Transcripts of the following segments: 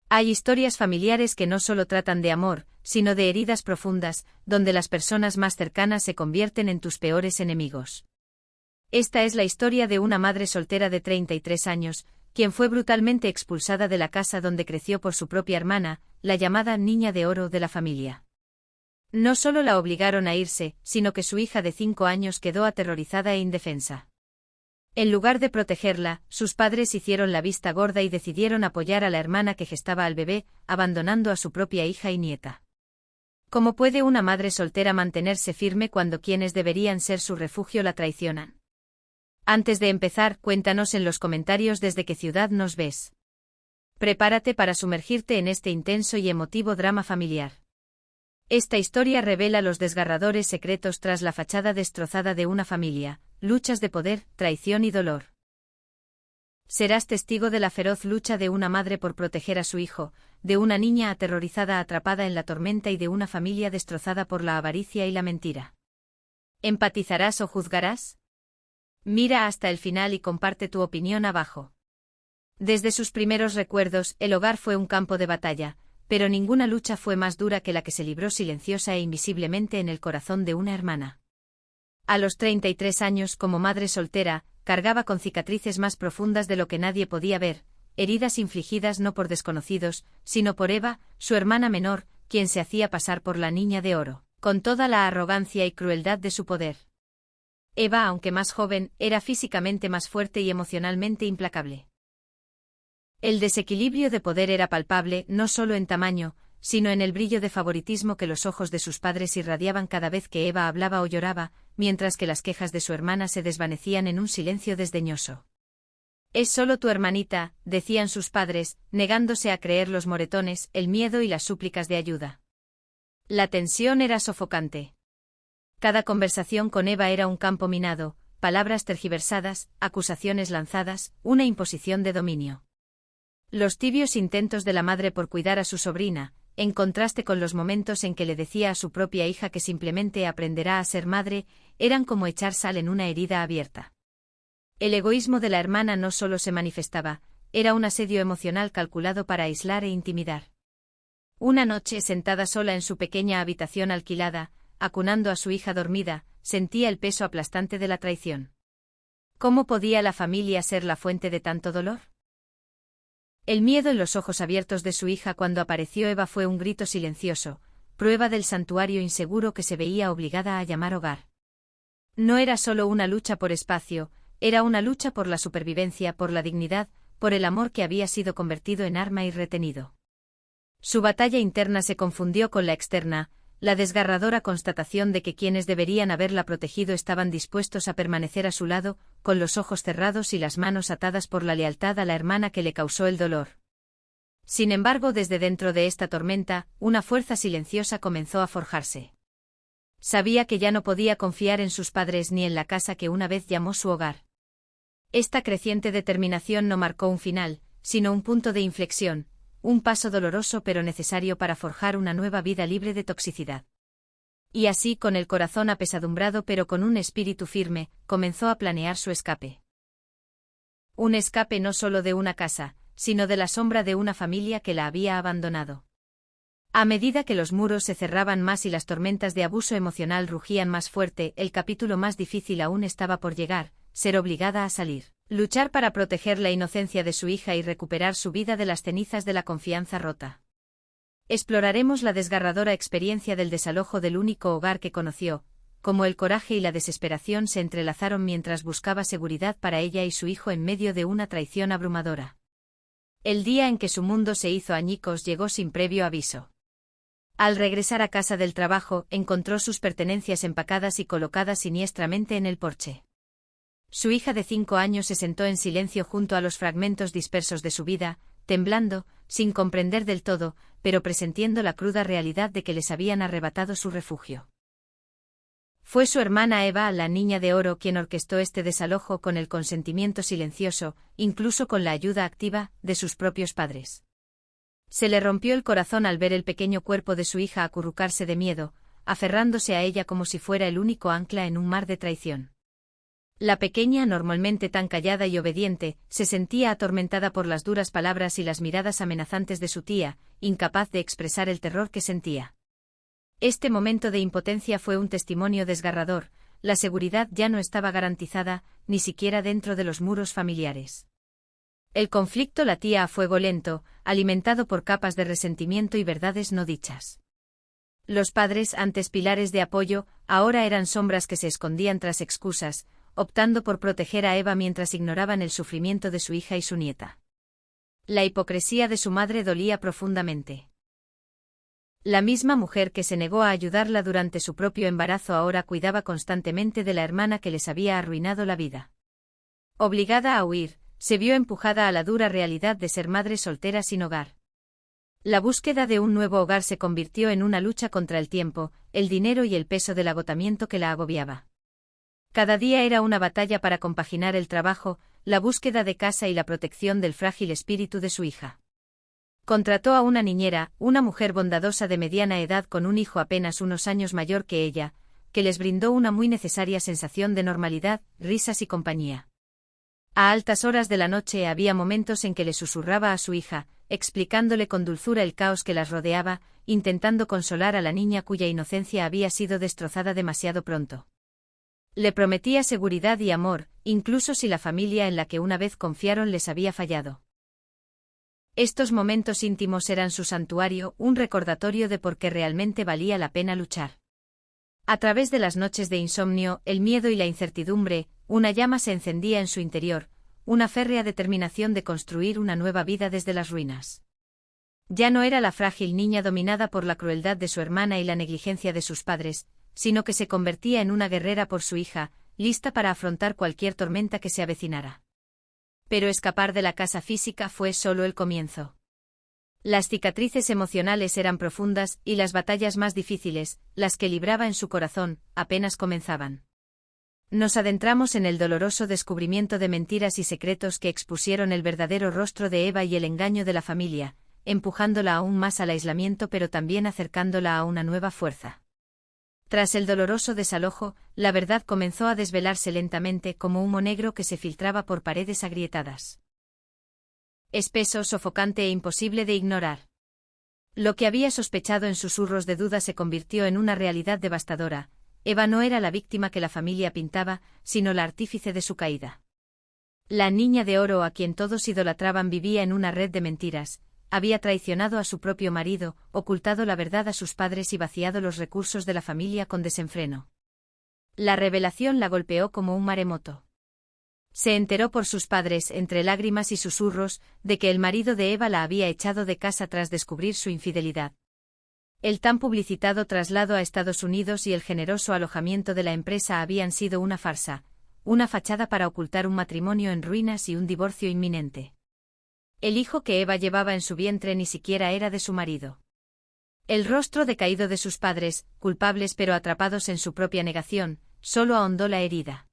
Hay historias familiares que no solo tratan de amor, sino de heridas profundas, donde las personas más cercanas se convierten en tus peores enemigos. Esta es la historia de una madre soltera de 33 años, quien fue brutalmente expulsada de la casa donde creció por su propia hermana, la llamada niña de oro de la familia. No solo la obligaron a irse, sino que su hija de 5 años quedó aterrorizada e indefensa. En lugar de protegerla, sus padres hicieron la vista gorda y decidieron apoyar a la hermana que gestaba al bebé, abandonando a su propia hija y nieta. ¿Cómo puede una madre soltera mantenerse firme cuando quienes deberían ser su refugio la traicionan? Antes de empezar, cuéntanos en los comentarios desde qué ciudad nos ves. Prepárate para sumergirte en este intenso y emotivo drama familiar. Esta historia revela los desgarradores secretos tras la fachada destrozada de una familia, luchas de poder, traición y dolor. Serás testigo de la feroz lucha de una madre por proteger a su hijo, de una niña aterrorizada atrapada en la tormenta y de una familia destrozada por la avaricia y la mentira. ¿Empatizarás o juzgarás? Mira hasta el final y comparte tu opinión abajo. Desde sus primeros recuerdos, el hogar fue un campo de batalla, pero ninguna lucha fue más dura que la que se libró silenciosa e invisiblemente en el corazón de una hermana. A los 33 años, como madre soltera, cargaba con cicatrices más profundas de lo que nadie podía ver, heridas infligidas no por desconocidos, sino por Eva, su hermana menor, quien se hacía pasar por la niña de oro, con toda la arrogancia y crueldad de su poder. Eva, aunque más joven, era físicamente más fuerte y emocionalmente implacable. El desequilibrio de poder era palpable, no solo en tamaño, sino en el brillo de favoritismo que los ojos de sus padres irradiaban cada vez que Eva hablaba o lloraba, mientras que las quejas de su hermana se desvanecían en un silencio desdeñoso. «Es solo tu hermanita», decían sus padres, negándose a creer los moretones, el miedo y las súplicas de ayuda. La tensión era sofocante. Cada conversación con Eva era un campo minado, palabras tergiversadas, acusaciones lanzadas, una imposición de dominio. Los tibios intentos de la madre por cuidar a su sobrina, en contraste con los momentos en que le decía a su propia hija que simplemente aprenderá a ser madre, eran como echar sal en una herida abierta. El egoísmo de la hermana no solo se manifestaba, era un asedio emocional calculado para aislar e intimidar. Una noche, sentada sola en su pequeña habitación alquilada, acunando a su hija dormida, sentía el peso aplastante de la traición. ¿Cómo podía la familia ser la fuente de tanto dolor? El miedo en los ojos abiertos de su hija cuando apareció Eva fue un grito silencioso, prueba del santuario inseguro que se veía obligada a llamar hogar. No era solo una lucha por espacio, era una lucha por la supervivencia, por la dignidad, por el amor que había sido convertido en arma y retenido. Su batalla interna se confundió con la externa, la desgarradora constatación de que quienes deberían haberla protegido estaban dispuestos a permanecer a su lado, con los ojos cerrados y las manos atadas por la lealtad a la hermana que le causó el dolor. Sin embargo, desde dentro de esta tormenta, una fuerza silenciosa comenzó a forjarse. Sabía que ya no podía confiar en sus padres ni en la casa que una vez llamó su hogar. Esta creciente determinación no marcó un final, sino un punto de inflexión, un paso doloroso pero necesario para forjar una nueva vida libre de toxicidad. Y así, con el corazón apesadumbrado pero con un espíritu firme, comenzó a planear su escape. Un escape no solo de una casa, sino de la sombra de una familia que la había abandonado. A medida que los muros se cerraban más y las tormentas de abuso emocional rugían más fuerte, el capítulo más difícil aún estaba por llegar: ser obligada a salir, luchar para proteger la inocencia de su hija y recuperar su vida de las cenizas de la confianza rota. Exploraremos la desgarradora experiencia del desalojo del único hogar que conoció, cómo el coraje y la desesperación se entrelazaron mientras buscaba seguridad para ella y su hijo en medio de una traición abrumadora. El día en que su mundo se hizo añicos llegó sin previo aviso. Al regresar a casa del trabajo, encontró sus pertenencias empacadas y colocadas siniestramente en el porche. Su hija de 5 años se sentó en silencio junto a los fragmentos dispersos de su vida, temblando, sin comprender del todo, pero presintiendo la cruda realidad de que les habían arrebatado su refugio. Fue su hermana Eva, la niña de oro, quien orquestó este desalojo con el consentimiento silencioso, incluso con la ayuda activa, de sus propios padres. Se le rompió el corazón al ver el pequeño cuerpo de su hija acurrucarse de miedo, aferrándose a ella como si fuera el único ancla en un mar de traición. La pequeña, normalmente tan callada y obediente, se sentía atormentada por las duras palabras y las miradas amenazantes de su tía, incapaz de expresar el terror que sentía. Este momento de impotencia fue un testimonio desgarrador. La seguridad ya no estaba garantizada, ni siquiera dentro de los muros familiares. El conflicto latía a fuego lento, alimentado por capas de resentimiento y verdades no dichas. Los padres, antes pilares de apoyo, ahora eran sombras que se escondían tras excusas, optando por proteger a Eva mientras ignoraban el sufrimiento de su hija y su nieta. La hipocresía de su madre dolía profundamente. La misma mujer que se negó a ayudarla durante su propio embarazo ahora cuidaba constantemente de la hermana que les había arruinado la vida. Obligada a huir, se vio empujada a la dura realidad de ser madre soltera sin hogar. La búsqueda de un nuevo hogar se convirtió en una lucha contra el tiempo, el dinero y el peso del agotamiento que la agobiaba. Cada día era una batalla para compaginar el trabajo, la búsqueda de casa y la protección del frágil espíritu de su hija. Contrató a una niñera, una mujer bondadosa de mediana edad con un hijo apenas unos años mayor que ella, que les brindó una muy necesaria sensación de normalidad, risas y compañía. A altas horas de la noche había momentos en que le susurraba a su hija, explicándole con dulzura el caos que las rodeaba, intentando consolar a la niña cuya inocencia había sido destrozada demasiado pronto. Le prometía seguridad y amor, incluso si la familia en la que una vez confiaron les había fallado. Estos momentos íntimos eran su santuario, un recordatorio de por qué realmente valía la pena luchar. A través de las noches de insomnio, el miedo y la incertidumbre, una llama se encendía en su interior, una férrea determinación de construir una nueva vida desde las ruinas. Ya no era la frágil niña dominada por la crueldad de su hermana y la negligencia de sus padres, sino que se convertía en una guerrera por su hija, lista para afrontar cualquier tormenta que se avecinara. Pero escapar de la casa física fue solo el comienzo. Las cicatrices emocionales eran profundas y las batallas más difíciles, las que libraba en su corazón, apenas comenzaban. Nos adentramos en el doloroso descubrimiento de mentiras y secretos que expusieron el verdadero rostro de Eva y el engaño de la familia, empujándola aún más al aislamiento pero también acercándola a una nueva fuerza. Tras el doloroso desalojo, la verdad comenzó a desvelarse lentamente como humo negro que se filtraba por paredes agrietadas. Espeso, sofocante e imposible de ignorar. Lo que había sospechado en susurros de duda se convirtió en una realidad devastadora. Eva no era la víctima que la familia pintaba, sino la artífice de su caída. La niña de oro a quien todos idolatraban vivía en una red de mentiras, había traicionado a su propio marido, ocultado la verdad a sus padres y vaciado los recursos de la familia con desenfreno. La revelación la golpeó como un maremoto. Se enteró por sus padres, entre lágrimas y susurros, de que el marido de Eva la había echado de casa tras descubrir su infidelidad. El tan publicitado traslado a Estados Unidos y el generoso alojamiento de la empresa habían sido una farsa, una fachada para ocultar un matrimonio en ruinas y un divorcio inminente. El hijo que Eva llevaba en su vientre ni siquiera era de su marido. El rostro decaído de sus padres, culpables pero atrapados en su propia negación, solo ahondó la herida.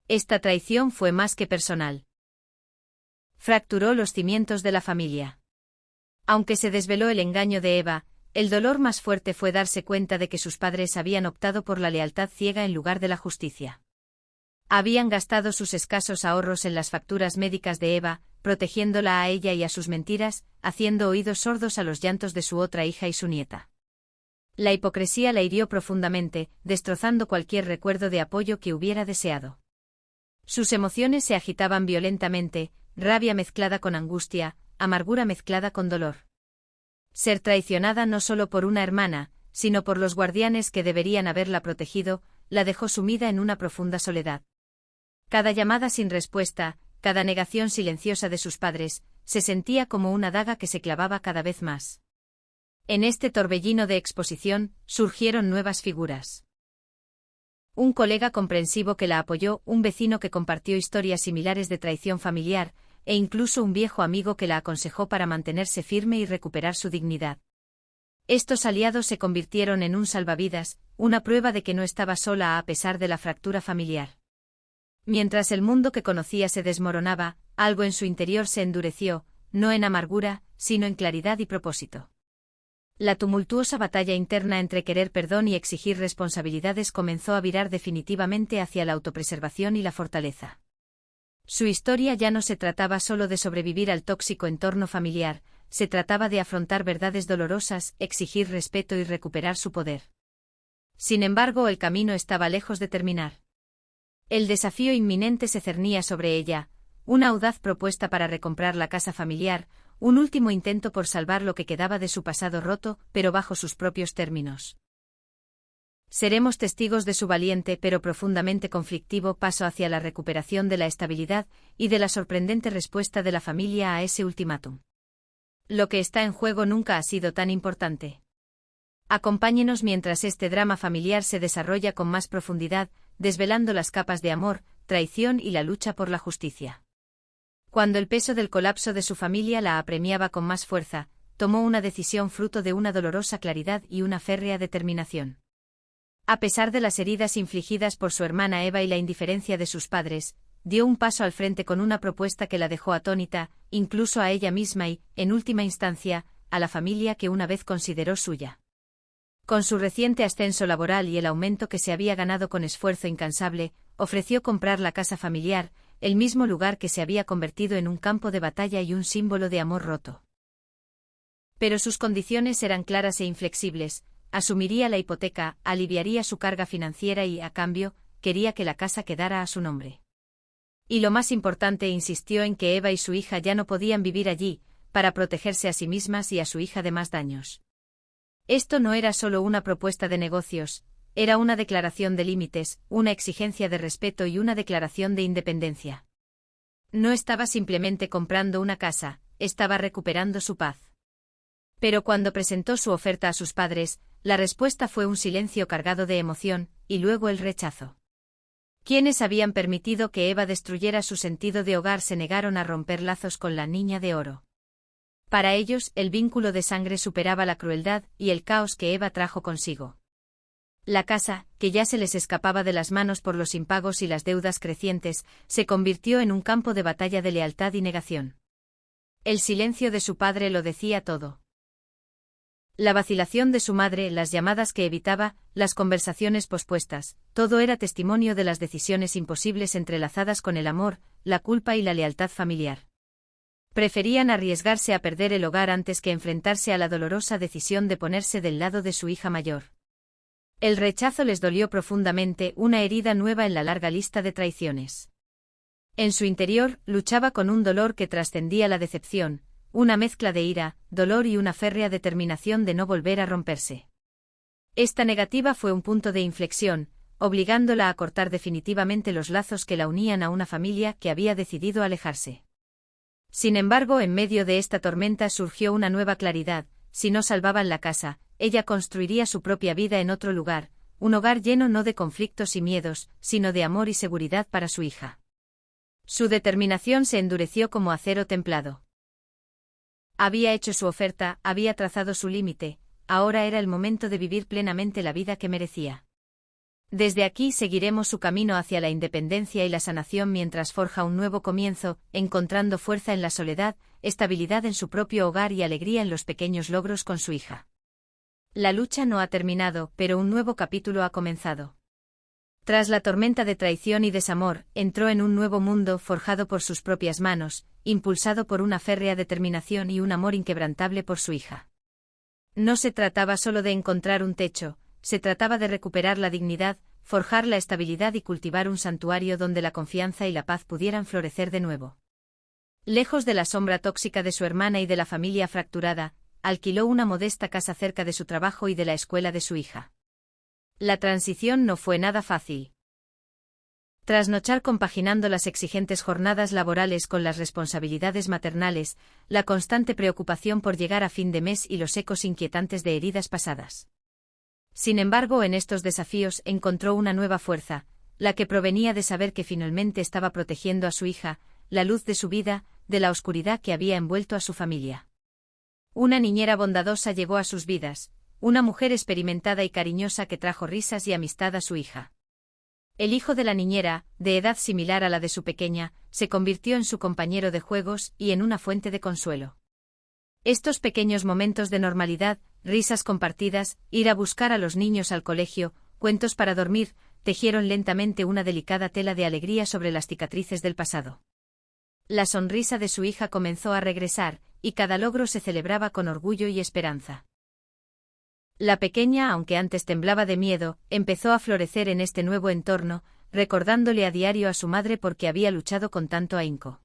Esta traición fue más que personal. Fracturó los cimientos de la familia. Aunque se desveló el engaño de Eva, el dolor más fuerte fue darse cuenta de que sus padres habían optado por la lealtad ciega en lugar de la justicia. Habían gastado sus escasos ahorros en las facturas médicas de Eva, protegiéndola a ella y a sus mentiras, haciendo oídos sordos a los llantos de su otra hija y su nieta. La hipocresía la hirió profundamente, destrozando cualquier recuerdo de apoyo que hubiera deseado. Sus emociones se agitaban violentamente, rabia mezclada con angustia, amargura mezclada con dolor. Ser traicionada no solo por una hermana, sino por los guardianes que deberían haberla protegido, la dejó sumida en una profunda soledad. Cada llamada sin respuesta, cada negación silenciosa de sus padres, se sentía como una daga que se clavaba cada vez más. En este torbellino de exposición, surgieron nuevas figuras. Un colega comprensivo que la apoyó, un vecino que compartió historias similares de traición familiar, e incluso un viejo amigo que la aconsejó para mantenerse firme y recuperar su dignidad. Estos aliados se convirtieron en un salvavidas, una prueba de que no estaba sola a pesar de la fractura familiar. Mientras el mundo que conocía se desmoronaba, algo en su interior se endureció, no en amargura, sino en claridad y propósito. La tumultuosa batalla interna entre querer perdón y exigir responsabilidades comenzó a virar definitivamente hacia la autopreservación y la fortaleza. Su historia ya no se trataba solo de sobrevivir al tóxico entorno familiar, se trataba de afrontar verdades dolorosas, exigir respeto y recuperar su poder. Sin embargo, el camino estaba lejos de terminar. El desafío inminente se cernía sobre ella, una audaz propuesta para recomprar la casa familiar, un último intento por salvar lo que quedaba de su pasado roto, pero bajo sus propios términos. Seremos testigos de su valiente pero profundamente conflictivo paso hacia la recuperación de la estabilidad y de la sorprendente respuesta de la familia a ese ultimátum. Lo que está en juego nunca ha sido tan importante. Acompáñenos mientras este drama familiar se desarrolla con más profundidad, desvelando las capas de amor, traición y la lucha por la justicia. Cuando el peso del colapso de su familia la apremiaba con más fuerza, tomó una decisión fruto de una dolorosa claridad y una férrea determinación. A pesar de las heridas infligidas por su hermana Eva y la indiferencia de sus padres, dio un paso al frente con una propuesta que la dejó atónita, incluso a ella misma y, en última instancia, a la familia que una vez consideró suya. Con su reciente ascenso laboral y el aumento que se había ganado con esfuerzo incansable, ofreció comprar la casa familiar, el mismo lugar que se había convertido en un campo de batalla y un símbolo de amor roto. Pero sus condiciones eran claras e inflexibles. Asumiría la hipoteca, aliviaría su carga financiera y, a cambio, quería que la casa quedara a su nombre. Y lo más importante, insistió en que Eva y su hija ya no podían vivir allí, para protegerse a sí mismas y a su hija de más daños. Esto no era solo una propuesta de negocios, era una declaración de límites, una exigencia de respeto y una declaración de independencia. No estaba simplemente comprando una casa, estaba recuperando su paz. Pero cuando presentó su oferta a sus padres, la respuesta fue un silencio cargado de emoción, y luego el rechazo. Quienes habían permitido que Eva destruyera su sentido de hogar se negaron a romper lazos con la niña de oro. Para ellos, el vínculo de sangre superaba la crueldad y el caos que Eva trajo consigo. La casa, que ya se les escapaba de las manos por los impagos y las deudas crecientes, se convirtió en un campo de batalla de lealtad y negación. El silencio de su padre lo decía todo. La vacilación de su madre, las llamadas que evitaba, las conversaciones pospuestas, todo era testimonio de las decisiones imposibles entrelazadas con el amor, la culpa y la lealtad familiar. Preferían arriesgarse a perder el hogar antes que enfrentarse a la dolorosa decisión de ponerse del lado de su hija mayor. El rechazo les dolió profundamente, una herida nueva en la larga lista de traiciones. En su interior, luchaba con un dolor que trascendía la decepción, una mezcla de ira, dolor y una férrea determinación de no volver a romperse. Esta negativa fue un punto de inflexión, obligándola a cortar definitivamente los lazos que la unían a una familia que había decidido alejarse. Sin embargo, en medio de esta tormenta surgió una nueva claridad: si no salvaban la casa, ella construiría su propia vida en otro lugar, un hogar lleno no de conflictos y miedos, sino de amor y seguridad para su hija. Su determinación se endureció como acero templado. Había hecho su oferta, había trazado su límite, ahora era el momento de vivir plenamente la vida que merecía. Desde aquí seguiremos su camino hacia la independencia y la sanación mientras forja un nuevo comienzo, encontrando fuerza en la soledad, estabilidad en su propio hogar y alegría en los pequeños logros con su hija. La lucha no ha terminado, pero un nuevo capítulo ha comenzado. Tras la tormenta de traición y desamor, entró en un nuevo mundo forjado por sus propias manos, impulsado por una férrea determinación y un amor inquebrantable por su hija. No se trataba solo de encontrar un techo, se trataba de recuperar la dignidad, forjar la estabilidad y cultivar un santuario donde la confianza y la paz pudieran florecer de nuevo. Lejos de la sombra tóxica de su hermana y de la familia fracturada, alquiló una modesta casa cerca de su trabajo y de la escuela de su hija. La transición no fue nada fácil. Trasnochar compaginando las exigentes jornadas laborales con las responsabilidades maternales, la constante preocupación por llegar a fin de mes y los ecos inquietantes de heridas pasadas. Sin embargo, en estos desafíos encontró una nueva fuerza, la que provenía de saber que finalmente estaba protegiendo a su hija, la luz de su vida, de la oscuridad que había envuelto a su familia. Una niñera bondadosa llegó a sus vidas, una mujer experimentada y cariñosa que trajo risas y amistad a su hija. El hijo de la niñera, de edad similar a la de su pequeña, se convirtió en su compañero de juegos y en una fuente de consuelo. Estos pequeños momentos de normalidad, risas compartidas, ir a buscar a los niños al colegio, cuentos para dormir, tejieron lentamente una delicada tela de alegría sobre las cicatrices del pasado. La sonrisa de su hija comenzó a regresar, y cada logro se celebraba con orgullo y esperanza. La pequeña, aunque antes temblaba de miedo, empezó a florecer en este nuevo entorno, recordándole a diario a su madre por qué había luchado con tanto ahínco.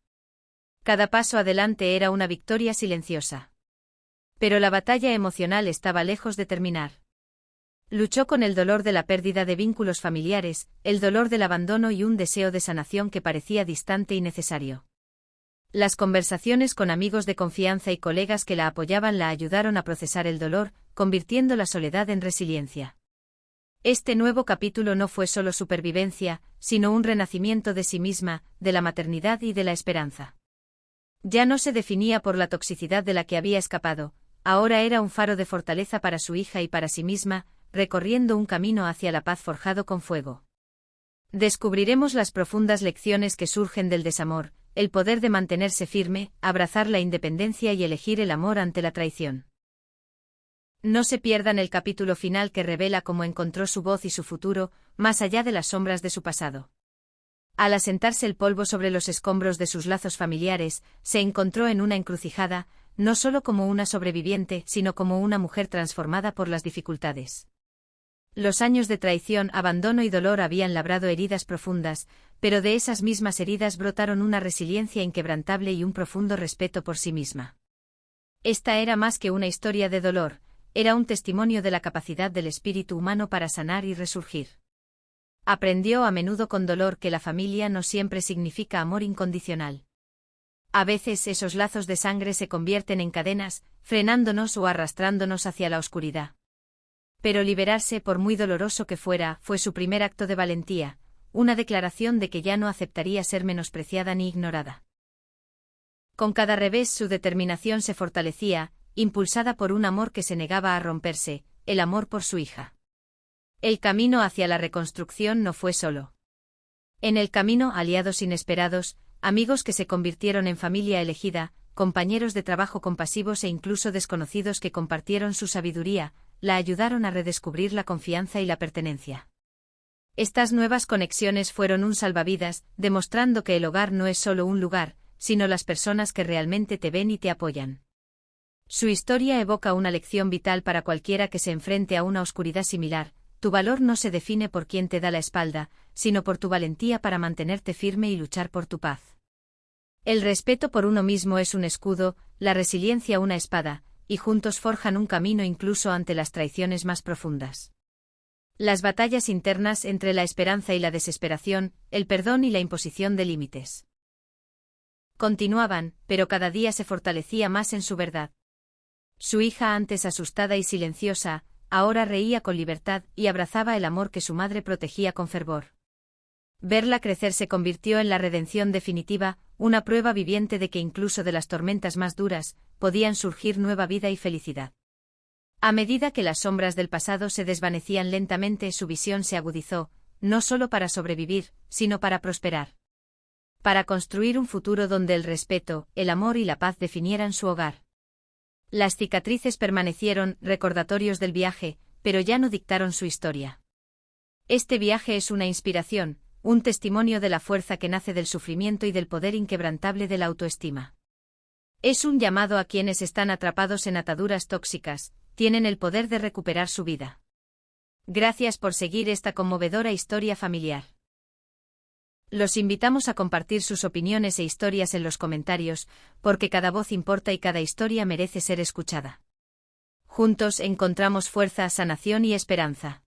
Cada paso adelante era una victoria silenciosa. Pero la batalla emocional estaba lejos de terminar. Luchó con el dolor de la pérdida de vínculos familiares, el dolor del abandono y un deseo de sanación que parecía distante y necesario. Las conversaciones con amigos de confianza y colegas que la apoyaban la ayudaron a procesar el dolor, convirtiendo la soledad en resiliencia. Este nuevo capítulo no fue solo supervivencia, sino un renacimiento de sí misma, de la maternidad y de la esperanza. Ya no se definía por la toxicidad de la que había escapado, ahora era un faro de fortaleza para su hija y para sí misma, recorriendo un camino hacia la paz forjado con fuego. Descubriremos las profundas lecciones que surgen del desamor, el poder de mantenerse firme, abrazar la independencia y elegir el amor ante la traición. No se pierdan el capítulo final que revela cómo encontró su voz y su futuro, más allá de las sombras de su pasado. Al asentarse el polvo sobre los escombros de sus lazos familiares, se encontró en una encrucijada, no solo como una sobreviviente, sino como una mujer transformada por las dificultades. Los años de traición, abandono y dolor habían labrado heridas profundas, pero de esas mismas heridas brotaron una resiliencia inquebrantable y un profundo respeto por sí misma. Esta era más que una historia de dolor, era un testimonio de la capacidad del espíritu humano para sanar y resurgir. Aprendió a menudo con dolor que la familia no siempre significa amor incondicional. A veces esos lazos de sangre se convierten en cadenas, frenándonos o arrastrándonos hacia la oscuridad. Pero liberarse, por muy doloroso que fuera, fue su primer acto de valentía, una declaración de que ya no aceptaría ser menospreciada ni ignorada. Con cada revés su determinación se fortalecía, impulsada por un amor que se negaba a romperse, el amor por su hija. El camino hacia la reconstrucción no fue solo. En el camino, aliados inesperados, amigos que se convirtieron en familia elegida, compañeros de trabajo compasivos e incluso desconocidos que compartieron su sabiduría, la ayudaron a redescubrir la confianza y la pertenencia. Estas nuevas conexiones fueron un salvavidas, demostrando que el hogar no es solo un lugar, sino las personas que realmente te ven y te apoyan. Su historia evoca una lección vital para cualquiera que se enfrente a una oscuridad similar: tu valor no se define por quien te da la espalda, sino por tu valentía para mantenerte firme y luchar por tu paz. El respeto por uno mismo es un escudo, la resiliencia una espada, y juntos forjan un camino incluso ante las traiciones más profundas. Las batallas internas entre la esperanza y la desesperación, el perdón y la imposición de límites. Continuaban, pero cada día se fortalecía más en su verdad. Su hija, antes asustada y silenciosa, ahora reía con libertad y abrazaba el amor que su madre protegía con fervor. Verla crecer se convirtió en la redención definitiva, una prueba viviente de que incluso de las tormentas más duras, podían surgir nueva vida y felicidad. A medida que las sombras del pasado se desvanecían lentamente, su visión se agudizó, no solo para sobrevivir, sino para prosperar. Para construir un futuro donde el respeto, el amor y la paz definieran su hogar. Las cicatrices permanecieron, recordatorios del viaje, pero ya no dictaron su historia. Este viaje es una inspiración, un testimonio de la fuerza que nace del sufrimiento y del poder inquebrantable de la autoestima. Es un llamado a quienes están atrapados en ataduras tóxicas, tienen el poder de recuperar su vida. Gracias por seguir esta conmovedora historia familiar. Los invitamos a compartir sus opiniones e historias en los comentarios, porque cada voz importa y cada historia merece ser escuchada. Juntos encontramos fuerza, sanación y esperanza.